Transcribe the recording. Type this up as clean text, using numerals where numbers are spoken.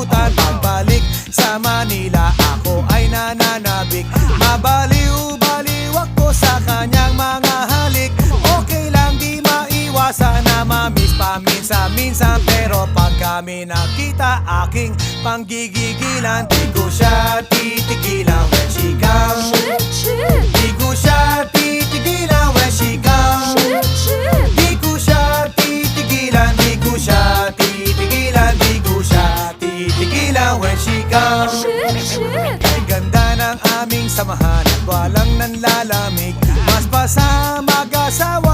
nakalimutan. Pagbalik sa Manila, ako ay nananabik. Mabaliw-baliw ako sa kanyang mga halik. Okay lang, di maiwasan na mamiss paminsan-minsan. Pero pag kami nakita, aking panggigigilan. Di ko siya titigilan when she comes. Di ko siya titigilan when she comes. Di ko siya titigilan, di ko siya titigilan, di ko siya titigilan when she comes. Kay ganda ng aming samahan at walang nanlalamig. Mas pa sa mag-asawa